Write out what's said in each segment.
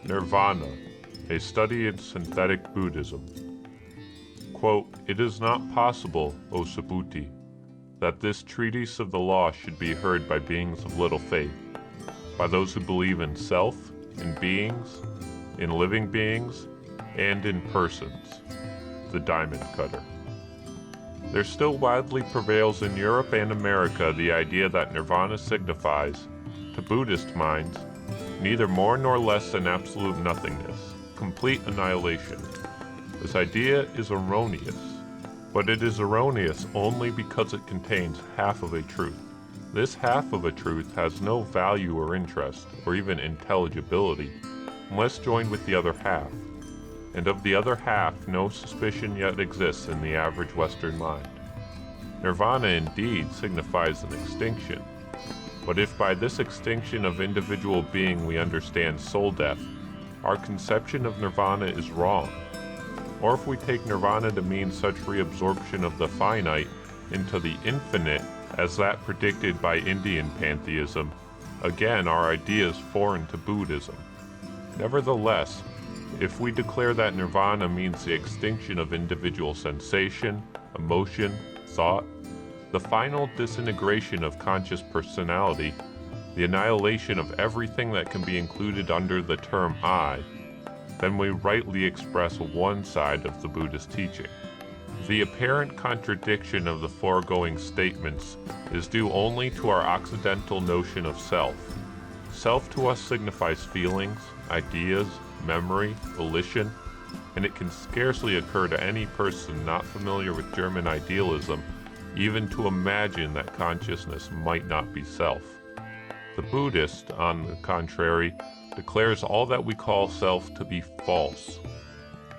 Nirvana, a study in synthetic Buddhism. Quote, "It is not possible, O Subhuti, that this treatise of the law should be heard by beings of little faith, by those who believe in self, in beings, in living beings, and in persons." The Diamond Cutter. There still widely prevails in Europe and America the idea that nirvana signifies, to Buddhist minds, neither more nor less than absolute nothingness, complete annihilation. This idea is erroneous, but it is erroneous only because it contains half of a truth. This half of a truth has no value or interest, or even intelligibility, unless joined with the other half. And of the other half, no suspicion yet exists in the average Western mind. Nirvana indeed signifies an extinction, but if by this extinction of individual being we understand soul death, our conception of nirvana is wrong. Or if we take nirvana to mean such reabsorption of the finite into the infinite as that predicted by Indian pantheism, again our idea is foreign to Buddhism. Nevertheless, if we declare that nirvana means the extinction of individual sensation, emotion, thought, the final disintegration of conscious personality, the annihilation of everything that can be included under the term I, then we rightly express one side of the Buddhist teaching. The apparent contradiction of the foregoing statements is due only to our occidental notion of self. Self to us signifies feelings, ideas, memory, volition, and it can scarcely occur to any person not familiar with German idealism even to imagine that consciousness might not be self. The Buddhist, on the contrary, declares all that we call self to be false.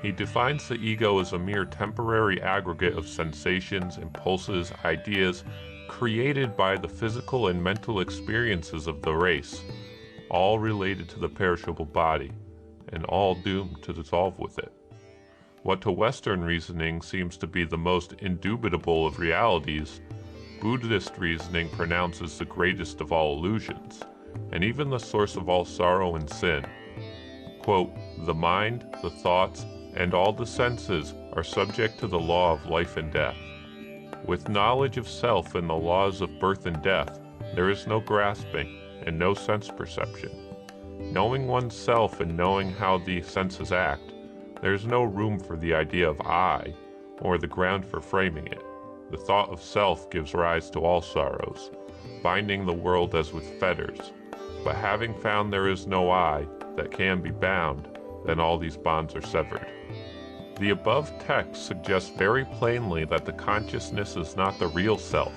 He defines the ego as a mere temporary aggregate of sensations, impulses, ideas created by the physical and mental experiences of the race, all related to the perishable body, and all doomed to dissolve with it. What to Western reasoning seems to be the most indubitable of realities, Buddhist reasoning pronounces the greatest of all illusions, and even the source of all sorrow and sin. Quote, "The mind, the thoughts, and all the senses are subject to the law of life and death. With knowledge of self and the laws of birth and death, there is no grasping and no sense perception. Knowing oneself and knowing how the senses act, there is no room for the idea of I, or the ground for framing it. The thought of self gives rise to all sorrows, binding the world as with fetters. But having found there is no I that can be bound, then all these bonds are severed." The above text suggests very plainly that the consciousness is not the real self,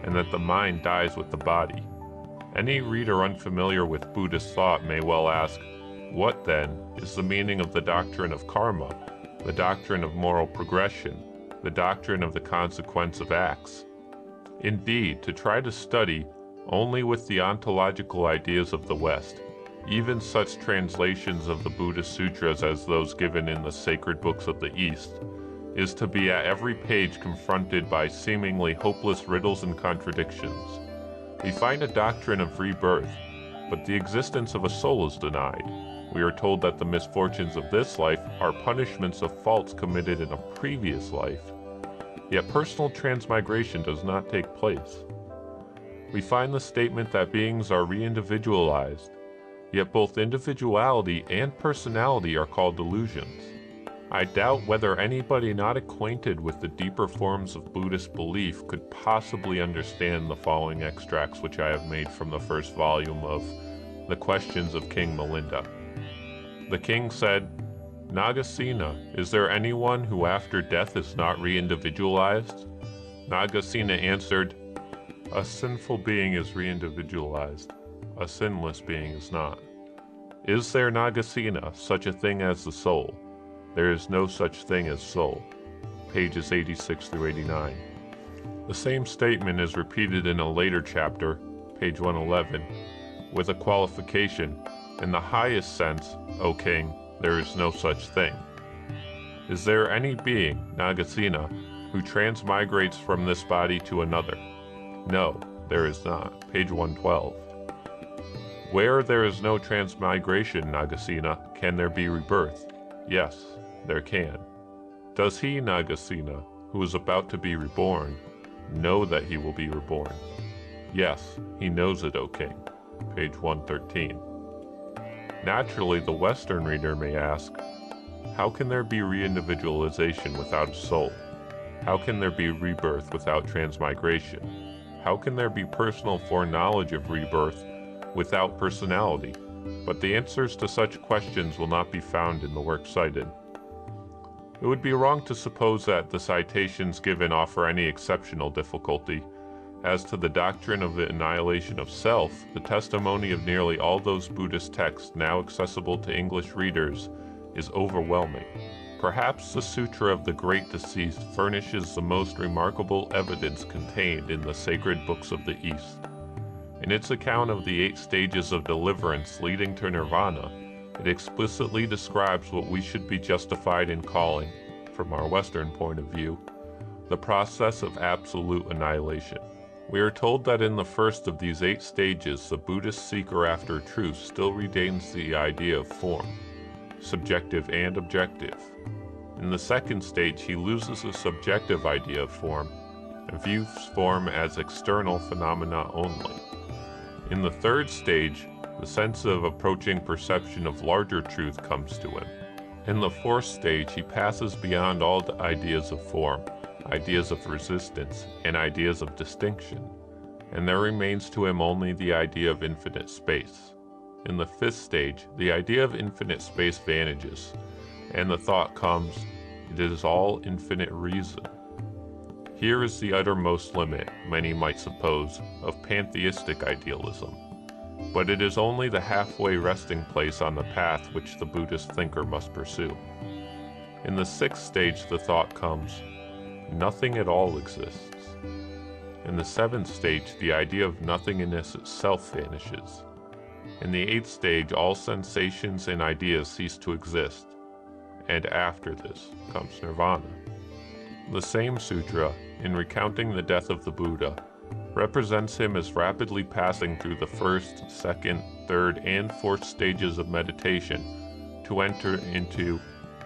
and that the mind dies with the body. Any reader unfamiliar with Buddhist thought may well ask, what then is the meaning of the doctrine of karma, the doctrine of moral progression, the doctrine of the consequence of acts? Indeed, to try to study only with the ontological ideas of the West, even such translations of the Buddhist sutras as those given in the sacred books of the East, is to be at every page confronted by seemingly hopeless riddles and contradictions. We find a doctrine of rebirth, but the existence of a soul is denied. We are told that the misfortunes of this life are punishments of faults committed in a previous life, yet personal transmigration does not take place. We find the statement that beings are re-individualized, yet both individuality and personality are called delusions. I doubt whether anybody not acquainted with the deeper forms of Buddhist belief could possibly understand the following extracts which I have made from the first volume of The Questions of King Milinda. The king said, "Nagasena, is there anyone who after death is not re-individualized?" Nagasena answered, "A sinful being is re-individualized. A sinless being is not." "Is there, Nagasena, such a thing as the soul?" "There is no such thing as soul." Pages 86 through 89. The same statement is repeated in a later chapter, page 111, with a qualification, "In the highest sense, O king, there is no such thing." "Is there any being, Nagasena, who transmigrates from this body to another?" "No, there is not." Page 112. Where there is no transmigration, Nagasena, can there be rebirth? Yes, there can. Does he, Nagasena, who is about to be reborn, know that he will be reborn? Yes, he knows it, O king. Page 113. Naturally, the Western reader may ask, how can there be re-individualization without a soul? How can there be rebirth without transmigration? How can there be personal foreknowledge of rebirth without personality? But the answers to such questions will not be found in the work cited. It would be wrong to suppose that the citations given offer any exceptional difficulty. As to the doctrine of the annihilation of self, the testimony of nearly all those Buddhist texts now accessible to English readers is overwhelming. Perhaps the Sutra of the Great Deceased furnishes the most remarkable evidence contained in the sacred books of the East. In its account of the 8 stages of deliverance leading to nirvana, it explicitly describes what we should be justified in calling, from our Western point of view, the process of absolute annihilation. We are told that in the first of these 8 stages, the Buddhist seeker after truth still retains the idea of form, subjective and objective. In the second stage, he loses the subjective idea of form and views form as external phenomena only. In the third stage, the sense of approaching perception of larger truth comes to him. In the fourth stage, he passes beyond all the ideas of form, ideas of resistance, and ideas of distinction, and there remains to him only the idea of infinite space. In the fifth stage, the idea of infinite space vanishes, and the thought comes, it is all infinite reason. Here is the uttermost limit, many might suppose, of pantheistic idealism, but it is only the halfway resting place on the path which the Buddhist thinker must pursue. In the sixth stage, the thought comes, nothing at all exists. In the seventh stage, the idea of nothingness itself vanishes. In the eighth stage, all sensations and ideas cease to exist, and after this comes nirvana. The same sutra, in recounting the death of the Buddha, represents him as rapidly passing through the first, second, third, and fourth stages of meditation to enter into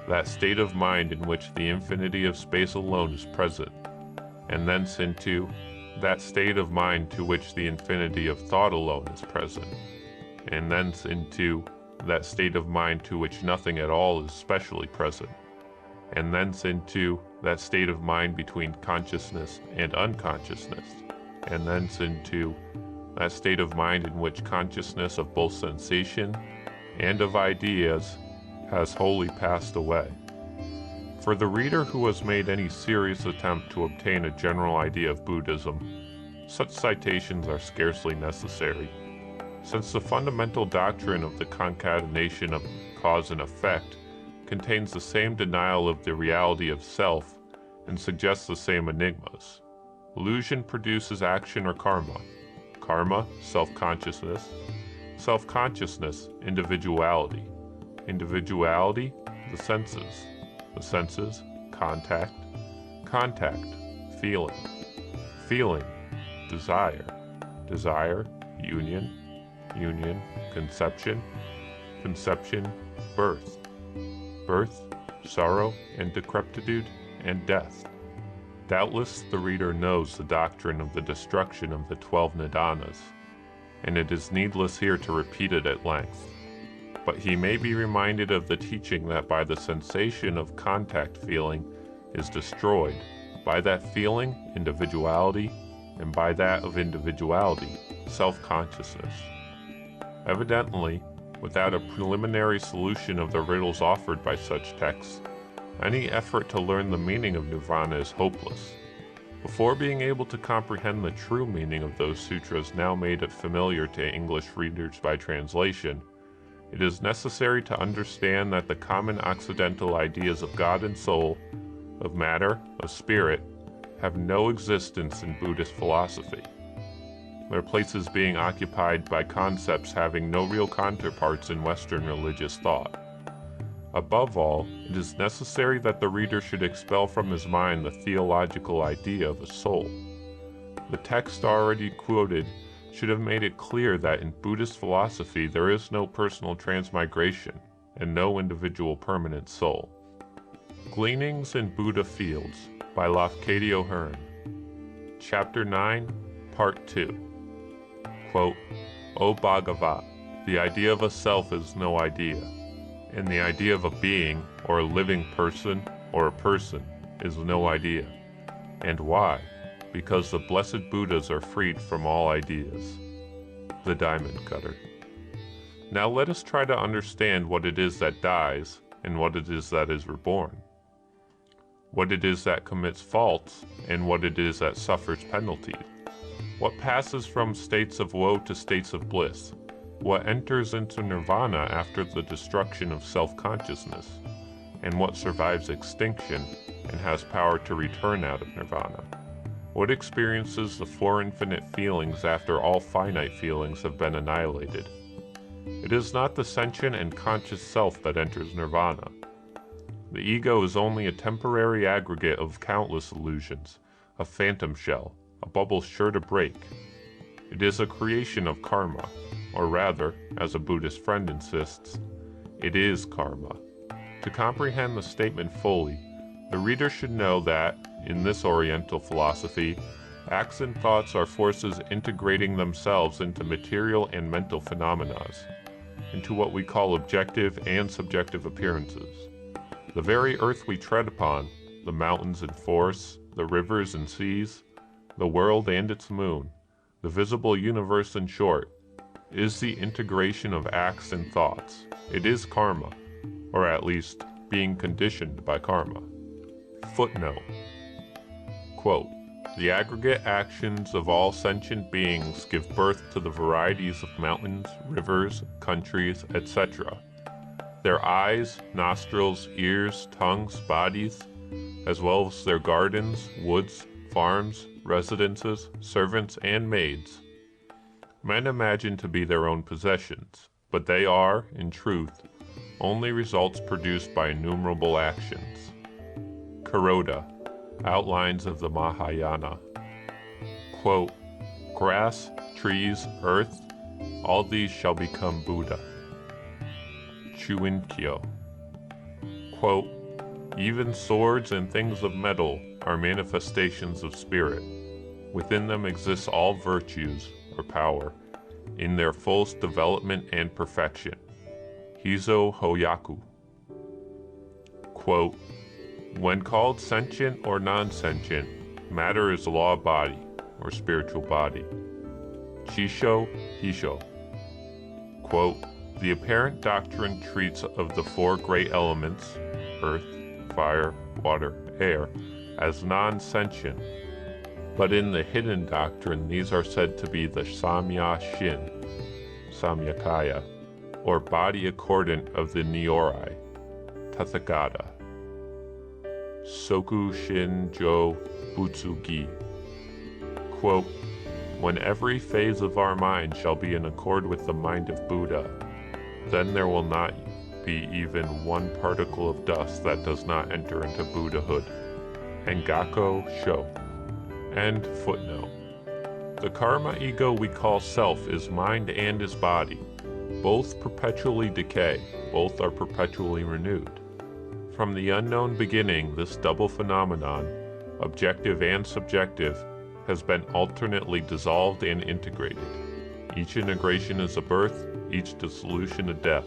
that state of mind in which the infinity of space alone is present, and thence into that state of mind to which the infinity of thought alone is present, and thence into that state of mind to which nothing at all is specially present, and thence into that state of mind between consciousness and unconsciousness, and thence into that state of mind in which consciousness of both sensation and of ideas has wholly passed away. For the reader who has made any serious attempt to obtain a general idea of Buddhism, such citations are scarcely necessary, since the fundamental doctrine of the concatenation of cause and effect contains the same denial of the reality of self and suggests the same enigmas. Illusion produces action or karma. Karma, self-consciousness. Self-consciousness, individuality. Individuality, the senses. The senses, contact. Contact, feeling. Feeling, desire. Desire, union. Union, conception. Conception, birth. Birth, sorrow and decrepitude, and death. Doubtless the reader knows the doctrine of the destruction of the 12 nidanas, and it is needless here to repeat it at length. But he may be reminded of the teaching that by the sensation of contact feeling is destroyed, by that feeling, individuality, and by that of individuality, self-consciousness. Evidently, without a preliminary solution of the riddles offered by such texts, any effort to learn the meaning of nirvana is hopeless. Before being able to comprehend the true meaning of those sutras now made familiar to English readers by translation, it is necessary to understand that the common Occidental ideas of God and soul, of matter, of spirit, have no existence in Buddhist philosophy, their places being occupied by concepts having no real counterparts in Western religious thought. Above all, it is necessary that the reader should expel from his mind the theological idea of a soul. The text already quoted should have made it clear that in Buddhist philosophy there is no personal transmigration and no individual permanent soul. Gleanings in Buddha Fields by Lafcadio Hearn. Chapter 9, Part 2. Quote, O Bhagavat, the idea of a self is no idea, and the idea of a being, or a living person, or a person, is no idea. And why? Because the blessed Buddhas are freed from all ideas. The Diamond Cutter. Now let us try to understand what it is that dies, and what it is that is reborn. What it is that commits faults, and what it is that suffers penalties. What passes from states of woe to states of bliss. What enters into nirvana after the destruction of self-consciousness, and what survives extinction and has power to return out of nirvana. What experiences the four infinite feelings after all finite feelings have been annihilated. It is not the sentient and conscious self that enters nirvana. The ego is only a temporary aggregate of countless illusions, a phantom shell, a bubble sure to break. It is a creation of karma, or rather, as a Buddhist friend insists, it is karma. To comprehend the statement fully, the reader should know that, in this Oriental philosophy, acts and thoughts are forces integrating themselves into material and mental phenomena, into what we call objective and subjective appearances. The very earth we tread upon, the mountains and forests, the rivers and seas, the world and its moon, the visible universe in short, is the integration of acts and thoughts. It is karma, or at least being conditioned by karma. Footnote. Quote, the aggregate actions of all sentient beings give birth to the varieties of mountains, rivers, countries, etc. Their eyes, nostrils, ears, tongues, bodies, as well as their gardens, woods, farms, residences, servants, and maids. Men imagine to be their own possessions, but they are, in truth, only results produced by innumerable actions. Kuroda, Outlines of the Mahayana. Quote, grass, trees, earth, all these shall become Buddha. Chuinkyo. Quote, even swords and things of metal are manifestations of spirit. Within them exists all virtues, or power, in their fullest development and perfection. Hizo Hoyaku. Quote, when called sentient or non-sentient, matter is law body, or spiritual body. Chisho Hisho. Quote, the apparent doctrine treats of the four great elements, earth, fire, water, air, as non-sentient, but in the hidden doctrine these are said to be the Samya Shin, Samyakaya, or body accordant of the Nyorai, Tathagata. Soku Shin Jo Butsugi. Quote, when every phase of our mind shall be in accord with the mind of Buddha, then there will not be even one particle of dust that does not enter into Buddhahood. Engako Sho. End footnote. The karma ego we call self is mind and is body. Both perpetually decay, both are perpetually renewed. From the unknown beginning, this double phenomenon, objective and subjective, has been alternately dissolved and integrated. Each integration is a birth, each dissolution a death.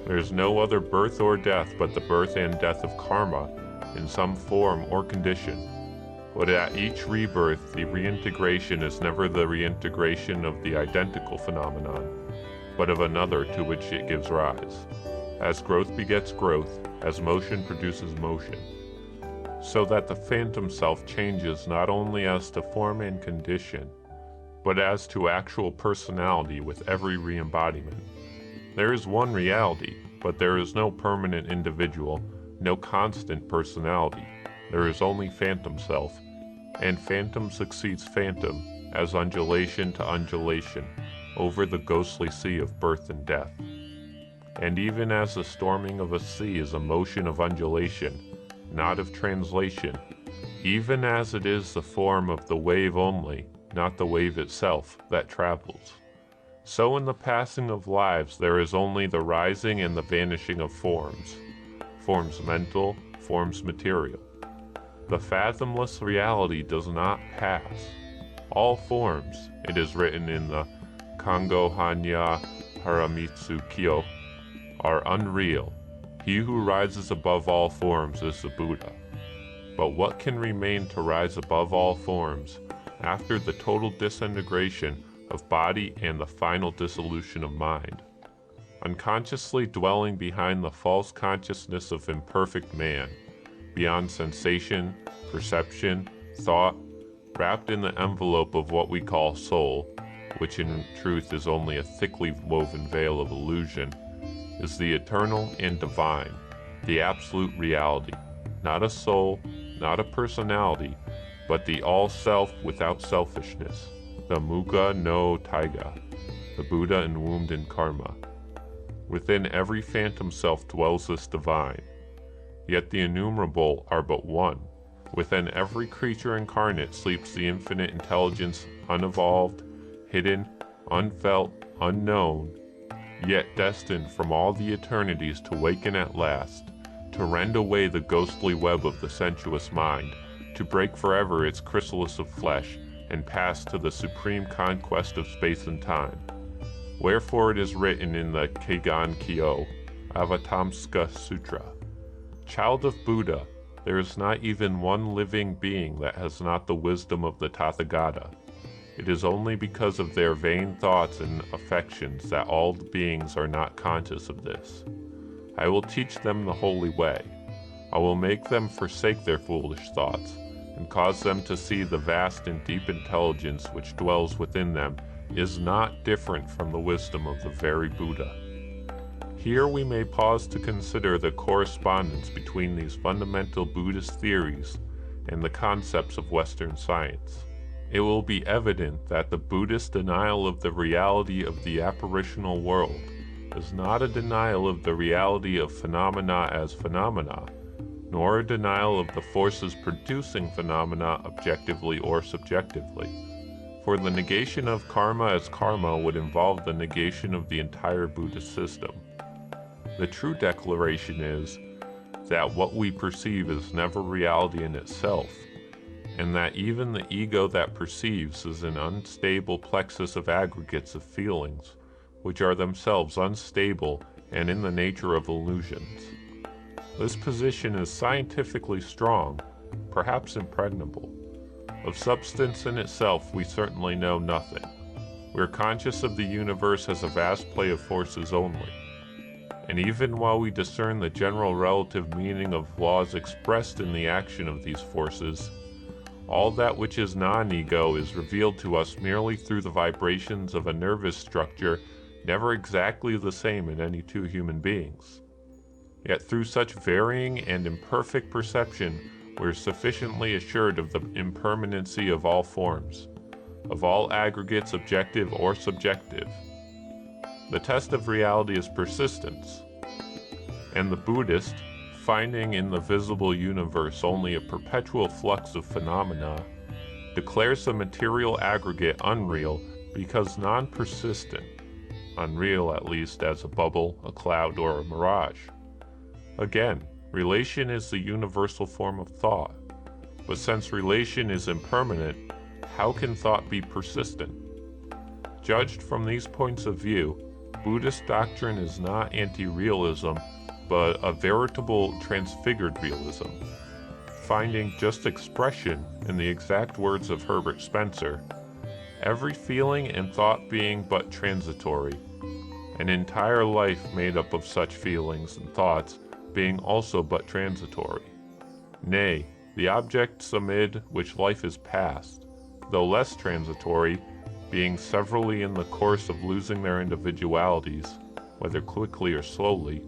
There is no other birth or death but the birth and death of karma in some form or condition. But at each rebirth, the reintegration is never the reintegration of the identical phenomenon, but of another to which it gives rise. As growth begets growth, as motion produces motion. So that the phantom self changes not only as to form and condition, but as to actual personality with every re-embodiment. There is one reality, but there is no permanent individual, no constant personality. There is only phantom self, and phantom succeeds phantom as undulation to undulation over the ghostly sea of birth and death. And even as the storming of a sea is a motion of undulation, not of translation, even as it is the form of the wave only, not the wave itself, that travels. So in the passing of lives there is only the rising and the vanishing of forms. Forms mental, forms material. The fathomless reality does not pass. All forms, it is written in the Kango Hanya Haramitsu Kyo, are unreal. He who rises above all forms is the Buddha. But what can remain to rise above all forms after the total disintegration of body and the final dissolution of mind? Unconsciously dwelling behind the false consciousness of imperfect man, beyond sensation, perception, thought, wrapped in the envelope of what we call soul, which in truth is only a thickly woven veil of illusion, is the eternal and divine, the absolute reality, not a soul, not a personality, but the all-self without selfishness, the Muga no Taiga, the Buddha enwombed in karma. Within every phantom self dwells this divine, yet the innumerable are but one. Within every creature incarnate sleeps the infinite intelligence, unevolved, hidden, unfelt, unknown, yet destined from all the eternities to waken at last, to rend away the ghostly web of the sensuous mind, to break forever its chrysalis of flesh, and pass to the supreme conquest of space and time. Wherefore it is written in the Kwaidan Kyo, Avatamska Sutra, Child of Buddha, there is not even one living being that has not the wisdom of the Tathagata. It is only because of their vain thoughts and affections that all the beings are not conscious of this. I will teach them the holy way. I will make them forsake their foolish thoughts, and cause them to see the vast and deep intelligence which dwells within them is not different from the wisdom of the very Buddha. Here we may pause to consider the correspondence between these fundamental Buddhist theories and the concepts of Western science. It will be evident that the Buddhist denial of the reality of the apparitional world is not a denial of the reality of phenomena as phenomena, nor a denial of the forces producing phenomena objectively or subjectively. For the negation of karma as karma would involve the negation of the entire Buddhist system. The true declaration is that what we perceive is never reality in itself, and that even the ego that perceives is an unstable plexus of aggregates of feelings, which are themselves unstable and in the nature of illusions. This position is scientifically strong, perhaps impregnable. Of substance in itself we certainly know nothing. We are conscious of the universe as a vast play of forces only. And even while we discern the general relative meaning of laws expressed in the action of these forces, all that which is non-ego is revealed to us merely through the vibrations of a nervous structure never exactly the same in any two human beings. Yet through such varying and imperfect perception, we are sufficiently assured of the impermanency of all forms, of all aggregates objective or subjective. The test of reality is persistence, and the Buddhist, finding in the visible universe only a perpetual flux of phenomena, declares the material aggregate unreal because non-persistent, unreal at least as a bubble, a cloud, or a mirage. Again, relation is the universal form of thought, but since relation is impermanent, how can thought be persistent? Judged from these points of view, Buddhist doctrine is not anti-realism, but a veritable transfigured realism, finding just expression in the exact words of Herbert Spencer, every feeling and thought being but transitory, an entire life made up of such feelings and thoughts being also but transitory. Nay, the objects amid which life is passed, though less transitory, being severally in the course of losing their individualities, whether quickly or slowly,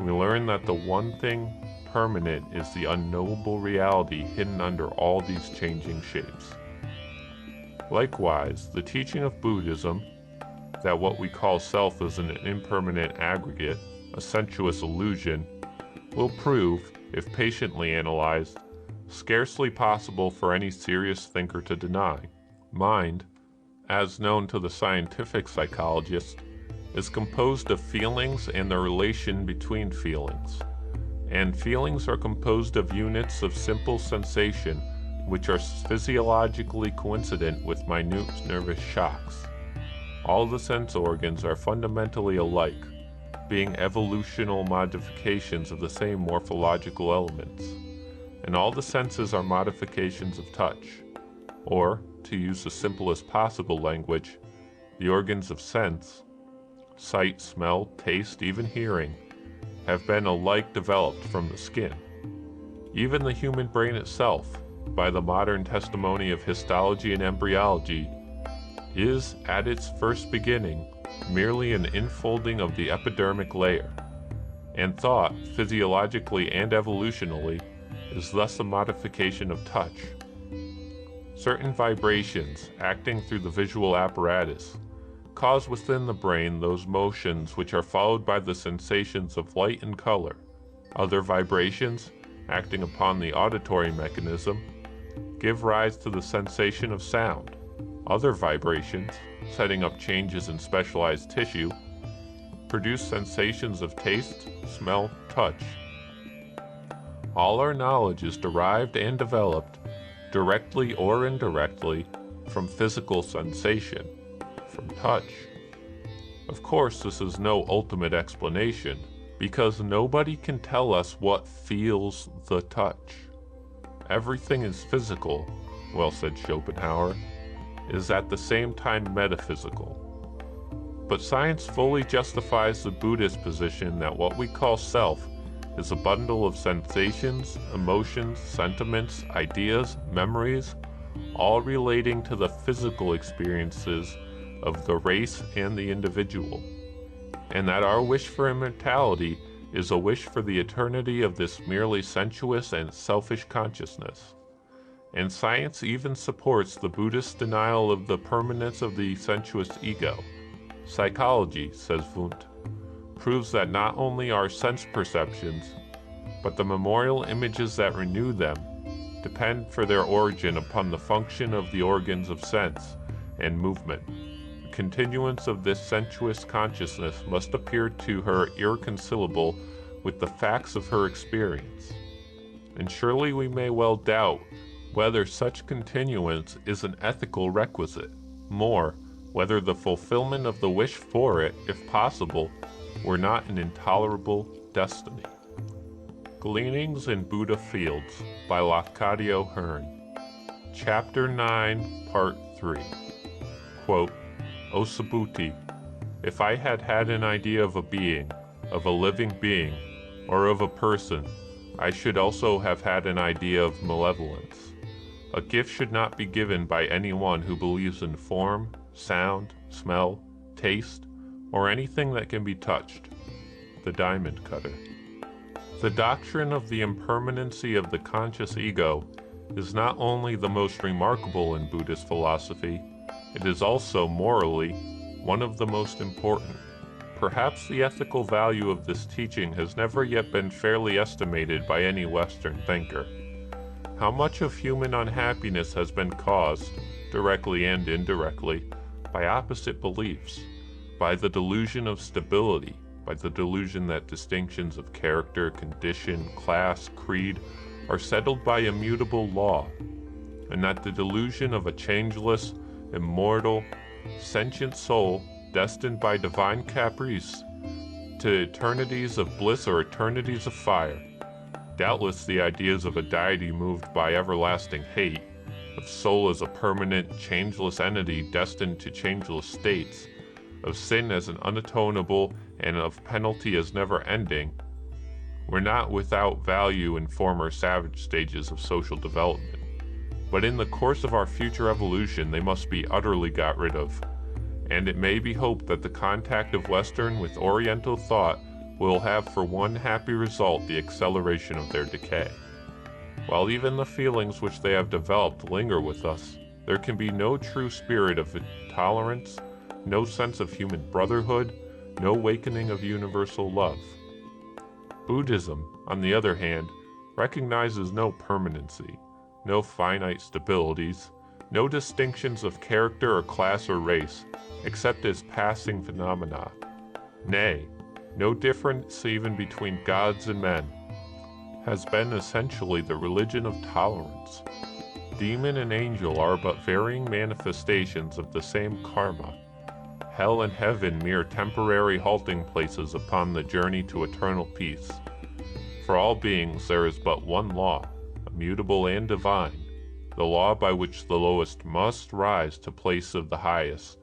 we learn that the one thing permanent is the unknowable reality hidden under all these changing shapes. Likewise, the teaching of Buddhism, that what we call self is an impermanent aggregate, a sensuous illusion, will prove, if patiently analyzed, scarcely possible for any serious thinker to deny. Mind, as known to the scientific psychologist, is composed of feelings and the relation between feelings. And feelings are composed of units of simple sensation which are physiologically coincident with minute nervous shocks. All the sense organs are fundamentally alike, being evolutional modifications of the same morphological elements. And all the senses are modifications of touch, or, to use the simplest possible language, the organs of sense, sight, smell, taste, even hearing, have been alike developed from the skin. Even the human brain itself, by the modern testimony of histology and embryology, is, at its first beginning, merely an infolding of the epidermic layer, and thought, physiologically and evolutionally, is thus a modification of touch. Certain vibrations, acting through the visual apparatus, cause within the brain those motions which are followed by the sensations of light and color. Other vibrations, acting upon the auditory mechanism, give rise to the sensation of sound. Other vibrations, setting up changes in specialized tissue, produce sensations of taste, smell, touch. All our knowledge is derived and developed, directly or indirectly, from physical sensation, from touch. Of course, this is no ultimate explanation, because nobody can tell us what feels the touch. Everything is physical, well said Schopenhauer, is at the same time metaphysical. But science fully justifies the Buddhist position that what we call self is a bundle of sensations, emotions, sentiments, ideas, memories, all relating to the physical experiences of the race and the individual, and that our wish for immortality is a wish for the eternity of this merely sensuous and selfish consciousness. And science even supports the Buddhist denial of the permanence of the sensuous ego. Psychology, says Wundt, proves that not only our sense perceptions, but the memorial images that renew them, depend for their origin upon the function of the organs of sense and movement. The continuance of this sensuous consciousness must appear to her irreconcilable with the facts of her experience. And surely we may well doubt whether such continuance is an ethical requisite, more, whether the fulfillment of the wish for it, if possible, were not an intolerable destiny. Gleanings in Buddha Fields by Lafcadio Hearn. Chapter 9, Part 3. Quote, O Subhuti, if I had had an idea of a being, of a living being, or of a person, I should also have had an idea of malevolence. A gift should not be given by anyone who believes in form, sound, smell, taste, or anything that can be touched. The Diamond Cutter. The doctrine of the impermanency of the conscious ego is not only the most remarkable in Buddhist philosophy, it is also, morally, one of the most important. Perhaps the ethical value of this teaching has never yet been fairly estimated by any Western thinker. How much of human unhappiness has been caused, directly and indirectly, by opposite beliefs, by the delusion of stability, by the delusion that distinctions of character, condition, class, creed are settled by immutable law, and that the delusion of a changeless, immortal, sentient soul destined by divine caprice to eternities of bliss or eternities of fire. Doubtless the ideas of a deity moved by everlasting hate, of soul as a permanent, changeless entity destined to changeless states, of sin as an unatonable and of penalty as never-ending, were not without value in former savage stages of social development. But in the course of our future evolution they must be utterly got rid of, and it may be hoped that the contact of Western with Oriental thought will have for one happy result the acceleration of their decay. While even the feelings which they have developed linger with us, there can be no true spirit of tolerance, no sense of human brotherhood, no awakening of universal love. Buddhism, on the other hand, recognizes no permanency, no finite stabilities, no distinctions of character or class or race, except as passing phenomena. Nay, no difference even between gods and men, has been essentially the religion of tolerance. Demon and angel are but varying manifestations of the same karma. Hell and heaven mere temporary halting places upon the journey to eternal peace. For all beings there is but one law, immutable and divine, the law by which the lowest must rise to place of the highest,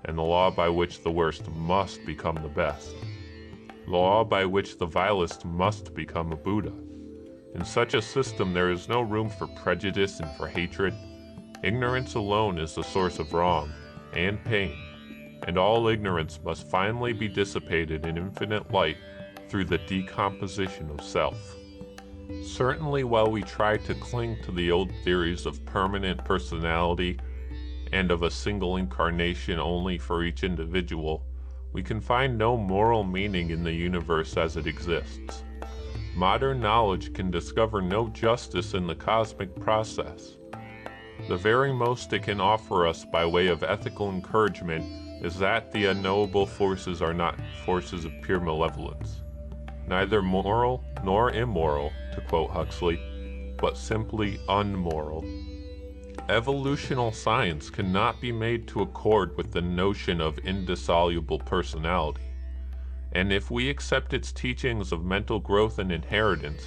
and the law by which the worst must become the best. The law by which the vilest must become a Buddha. In such a system there is no room for prejudice and for hatred. Ignorance alone is the source of wrong and pain, and all ignorance must finally be dissipated in infinite light through the decomposition of self. Certainly, while we try to cling to the old theories of permanent personality and of a single incarnation only for each individual, we can find no moral meaning in the universe as it exists. Modern knowledge can discover no justice in the cosmic process. The very most it can offer us by way of ethical encouragement is that the unknowable forces are not forces of pure malevolence, neither moral nor immoral, to quote Huxley, but simply unmoral. Evolutional science cannot be made to accord with the notion of indissoluble personality. And if we accept its teachings of mental growth and inheritance,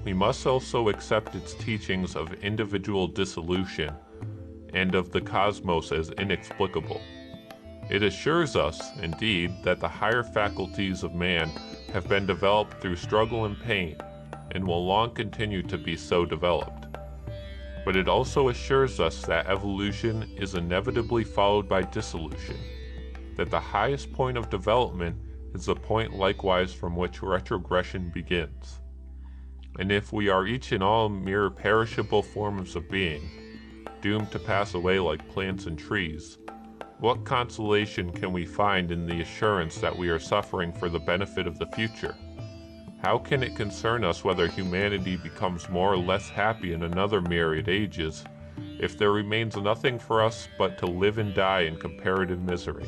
we must also accept its teachings of individual dissolution and of the cosmos as inexplicable. It assures us, indeed, that the higher faculties of man have been developed through struggle and pain, and will long continue to be so developed. But it also assures us that evolution is inevitably followed by dissolution, that the highest point of development is the point likewise from which retrogression begins. And if we are each and all mere perishable forms of being, doomed to pass away like plants and trees, what consolation can we find in the assurance that we are suffering for the benefit of the future? How can it concern us whether humanity becomes more or less happy in another myriad ages, if there remains nothing for us but to live and die in comparative misery?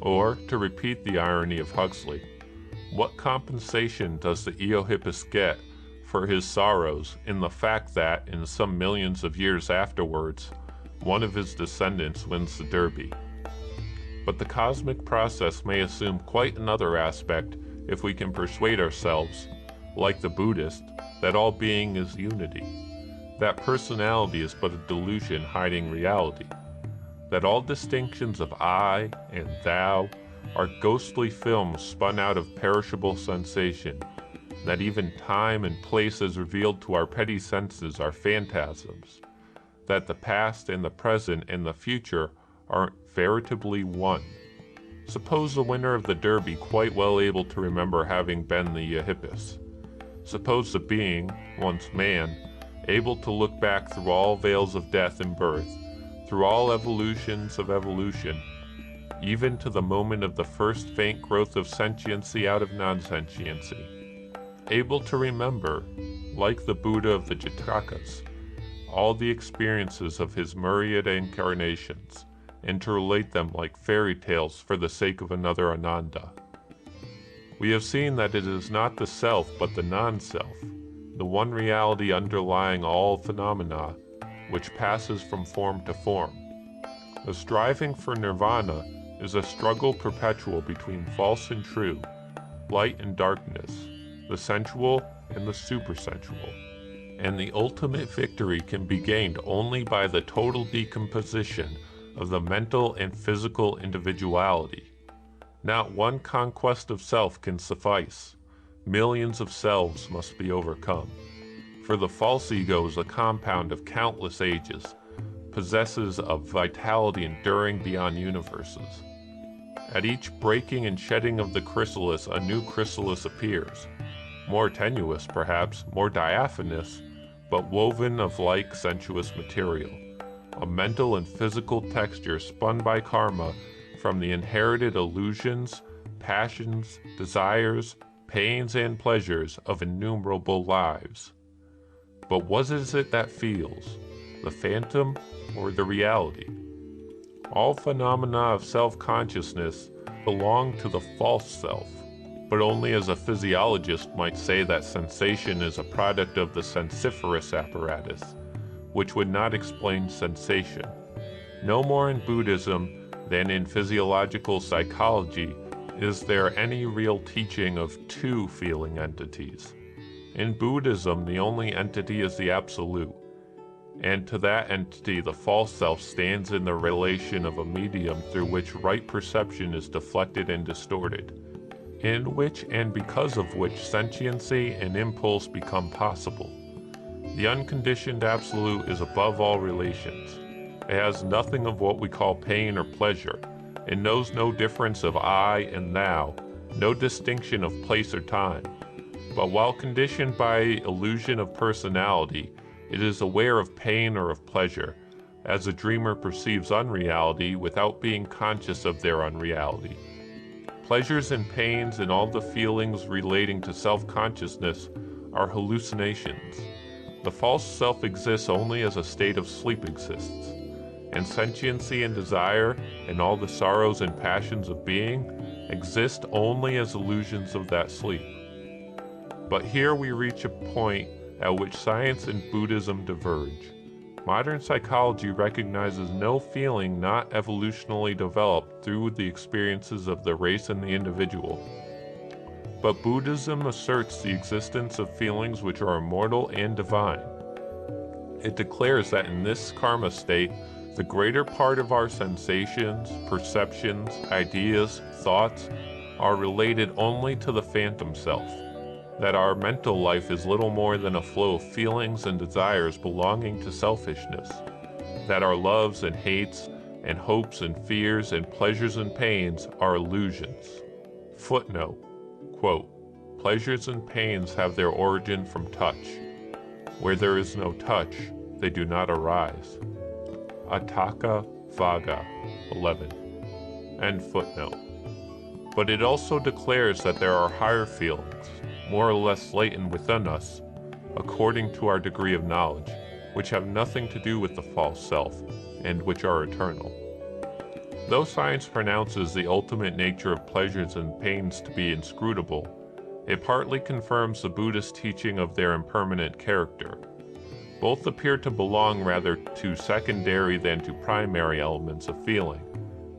Or, to repeat the irony of Huxley, what compensation does the Eohippus get for his sorrows in the fact that, in some millions of years afterwards, one of his descendants wins the Derby? But the cosmic process may assume quite another aspect if we can persuade ourselves, like the Buddhist, that all being is unity, that personality is but a delusion hiding reality, that all distinctions of I and thou are ghostly films spun out of perishable sensation, that even time and place as revealed to our petty senses are phantasms, that the past and the present and the future are veritably one. Suppose the winner of the Derby quite well able to remember having been the Eohippus. Suppose the being, once man, able to look back through all veils of death and birth, through all evolutions of evolution, even to the moment of the first faint growth of sentiency out of non-sentiency, able to remember, like the Buddha of the Jatakas, all the experiences of his myriad incarnations, and to relate them like fairy tales for the sake of another Ananda. We have seen that it is not the self but the non-self, the one reality underlying all phenomena, which passes from form to form. The striving for nirvana is a struggle perpetual between false and true, light and darkness, the sensual and the supersensual, and the ultimate victory can be gained only by the total decomposition of the mental and physical individuality. Not one conquest of self can suffice. Millions of selves must be overcome. For the false ego is a compound of countless ages, possesses a vitality enduring beyond universes. At each breaking and shedding of the chrysalis, a new chrysalis appears, more tenuous perhaps, more diaphanous, but woven of like sensuous material, a mental and physical texture spun by karma from the inherited illusions, passions, desires, pains, and pleasures of innumerable lives. But what is it that feels? the phantom, or the reality. All phenomena of self-consciousness belong to the false self, but only as a physiologist might say that sensation is a product of the sensiferous apparatus, which would not explain sensation. No more in Buddhism than in physiological psychology is there any real teaching of two feeling entities. In Buddhism, the only entity is the Absolute, and to that entity the false self stands in the relation of a medium through which right perception is deflected and distorted, in which and because of which sentiency and impulse become possible. The unconditioned Absolute is above all relations. It has nothing of what we call pain or pleasure. It knows no difference of I and thou, no distinction of place or time. But while conditioned by illusion of personality, it is aware of pain or of pleasure, as a dreamer perceives unreality without being conscious of their unreality. Pleasures and pains and all the feelings relating to self-consciousness are hallucinations. The false self exists only as a state of sleep exists, and sentiency and desire and all the sorrows and passions of being exist only as illusions of that sleep. But here we reach a point at which science and Buddhism diverge. Modern psychology recognizes no feeling not evolutionally developed through the experiences of the race and the individual. But Buddhism asserts the existence of feelings which are immortal and divine. It declares that in this karma state, the greater part of our sensations, perceptions, ideas, thoughts are related only to the phantom self, that our mental life is little more than a flow of feelings and desires belonging to selfishness, that our loves and hates and hopes and fears and pleasures and pains are illusions. Footnote, quote, pleasures and pains have their origin from touch. Where there is no touch, they do not arise. Ataka Vaga 11. End footnote. But it also declares that there are higher feelings, more or less latent within us, according to our degree of knowledge, which have nothing to do with the false self, and which are eternal. Though science pronounces the ultimate nature of pleasures and pains to be inscrutable, it partly confirms the Buddhist teaching of their impermanent character. Both appear to belong rather to secondary than to primary elements of feeling,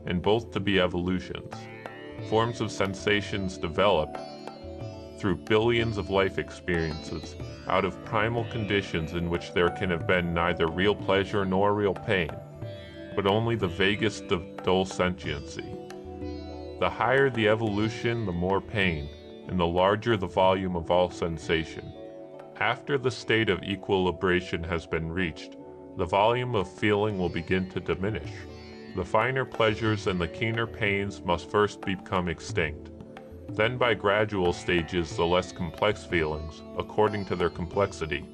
and both to be evolutions, forms of sensations developed through billions of life experiences out of primal conditions in which there can have been neither real pleasure nor real pain, but only the vaguest of dull sentiency. The higher the evolution, the more pain, and the larger the volume of all sensation. After the state of equilibration has been reached, the volume of feeling will begin to diminish. The finer pleasures and the keener pains must first become extinct. Then by gradual stages the less complex feelings, according to their complexity,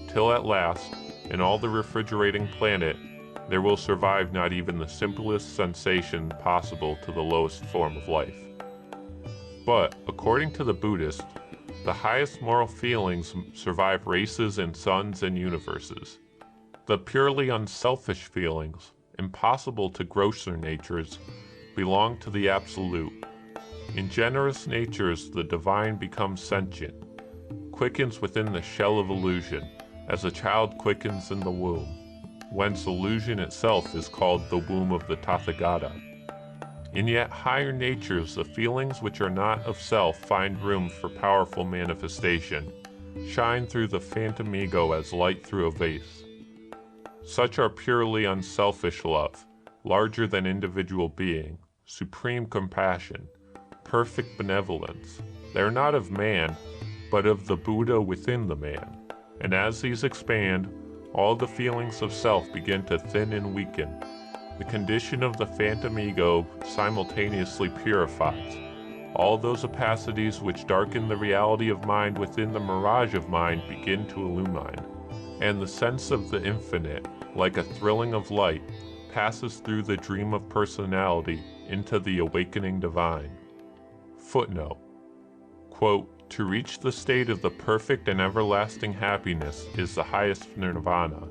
till at last, in all the refrigerating planet, there will survive not even the simplest sensation possible to the lowest form of life. But, according to the Buddhist, the highest moral feelings survive races and suns and universes. The purely unselfish feelings, impossible to grosser natures, belong to the Absolute. In generous natures, the divine becomes sentient, quickens within the shell of illusion, as a child quickens in the womb, whence illusion itself is called the womb of the Tathagata. In yet higher natures, the feelings which are not of self find room for powerful manifestation, shine through the phantom ego as light through a vase. Such are purely unselfish love, larger than individual being, supreme compassion, perfect benevolence. They are not of man, but of the Buddha within the man. And as these expand, all the feelings of self begin to thin and weaken. The condition of the phantom ego simultaneously purifies. All those opacities which darken the reality of mind within the mirage of mind begin to illumine, and the sense of the infinite, like a thrilling of light, passes through the dream of personality into the awakening divine. Footnote, quote, to reach the state of the perfect and everlasting happiness is the highest nirvana.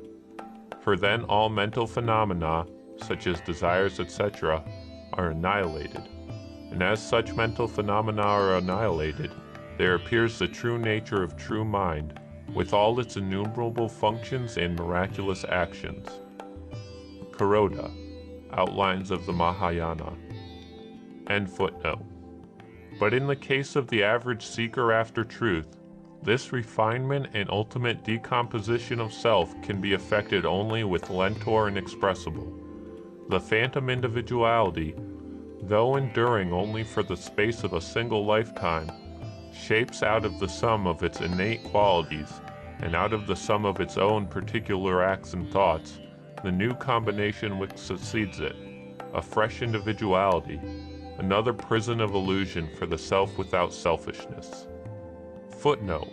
For then all mental phenomena, such as desires, etc., are annihilated. And as such mental phenomena are annihilated, there appears the true nature of true mind, with all its innumerable functions and miraculous actions. Kuroda, Outlines of the Mahayana. End footnote. But in the case of the average seeker after truth, this refinement and ultimate decomposition of self can be effected only with lentor inexpressible. The phantom individuality, though enduring only for the space of a single lifetime, shapes out of the sum of its innate qualities, and out of the sum of its own particular acts and thoughts, the new combination which succeeds it, a fresh individuality, another prison of illusion for the self without selfishness. Footnote.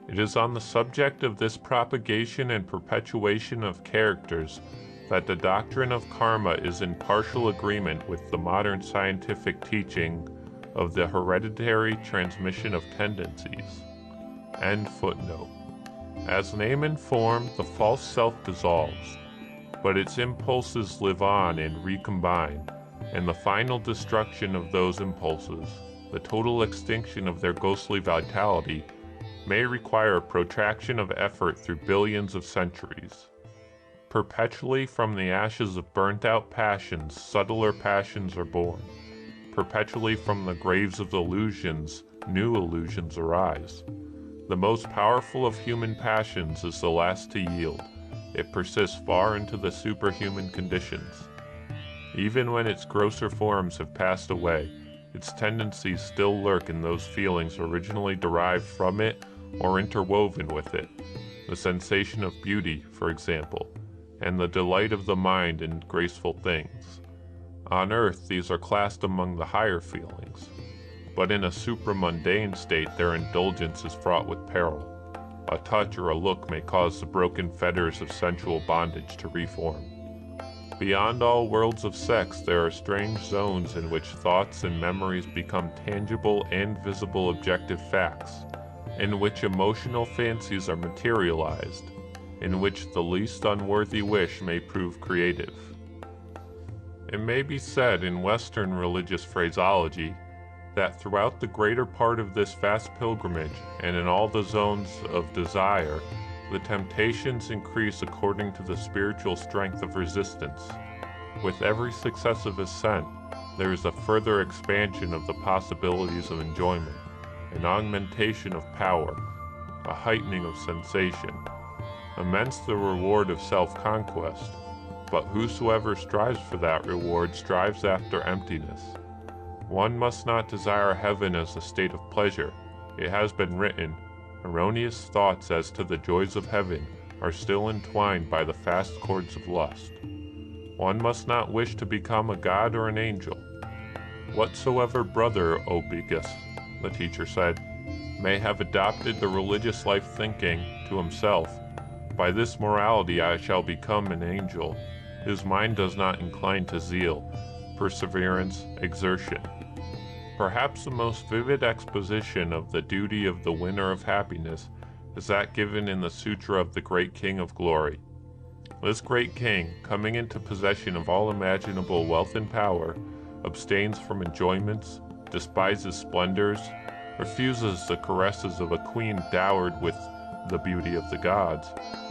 It is on the subject of this propagation and perpetuation of characters that the doctrine of karma is in partial agreement with the modern scientific teaching of the hereditary transmission of tendencies. End footnote. As name and form, the false self dissolves, but its impulses live on and recombine, and the final destruction of those impulses, the total extinction of their ghostly vitality, may require a protraction of effort through billions of centuries. Perpetually from the ashes of burnt-out passions, subtler passions are born. Perpetually from the graves of illusions, new illusions arise. The most powerful of human passions is the last to yield. It persists far into the superhuman conditions. Even when its grosser forms have passed away, its tendencies still lurk in those feelings originally derived from it or interwoven with it, the sensation of beauty, for example, and the delight of the mind in graceful things. On earth, these are classed among the higher feelings, but in a supramundane state their indulgence is fraught with peril. A touch or a look may cause the broken fetters of sensual bondage to reform. Beyond all worlds of sex, there are strange zones in which thoughts and memories become tangible and visible objective facts, in which emotional fancies are materialized, in which the least unworthy wish may prove creative. It may be said in Western religious phraseology that throughout the greater part of this vast pilgrimage and in all the zones of desire, the temptations increase according to the spiritual strength of resistance. With every successive ascent, there is a further expansion of the possibilities of enjoyment, an augmentation of power, a heightening of sensation. Immense the reward of self-conquest, but whosoever strives for that reward strives after emptiness. One must not desire heaven as a state of pleasure. It has been written, erroneous thoughts as to the joys of heaven are still entwined by the fast cords of lust. One must not wish to become a god or an angel. Whatsoever brother, O Bigas, the teacher said, may have adopted the religious life thinking to himself, by this morality I shall become an angel, his mind does not incline to zeal, perseverance, exertion. Perhaps the most vivid exposition of the duty of the winner of happiness is that given in the Sutra of the Great King of Glory. This great king, coming into possession of all imaginable wealth and power, abstains from enjoyments, despises splendors, refuses the caresses of a queen dowered with the beauty of the gods,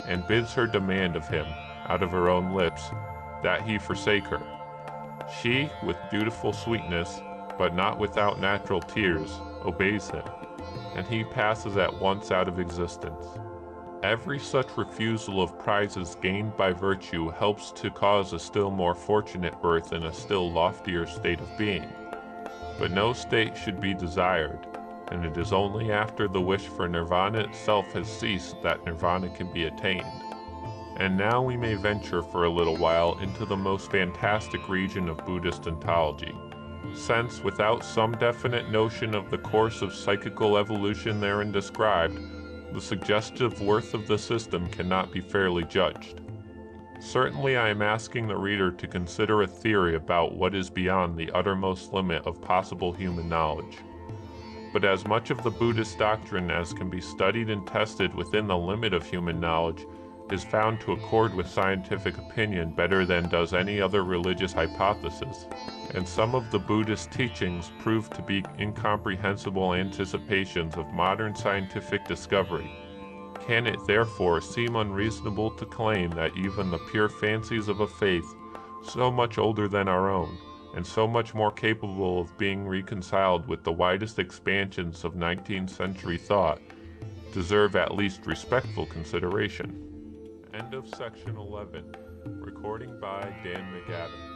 and bids her demand of him, out of her own lips, that he forsake her. She, with dutiful sweetness, but not without natural tears, obeys him, and he passes at once out of existence. Every such refusal of prizes gained by virtue helps to cause a still more fortunate birth in a still loftier state of being. But no state should be desired, and it is only after the wish for nirvana itself has ceased that nirvana can be attained. And now we may venture for a little while into the most fantastic region of Buddhist ontology, since without some definite notion of the course of psychical evolution therein described, the suggestive worth of the system cannot be fairly judged. Certainly I am asking the reader to consider a theory about what is beyond the uttermost limit of possible human knowledge. But as much of the Buddhist doctrine as can be studied and tested within the limit of human knowledge is found to accord with scientific opinion better than does any other religious hypothesis, and some of the Buddhist teachings prove to be incomprehensible anticipations of modern scientific discovery, can it therefore seem unreasonable to claim that even the pure fancies of a faith so much older than our own, and so much more capable of being reconciled with the widest expansions of 19th century thought, deserve at least respectful consideration? End of section 11. Recording by Dan McAdams.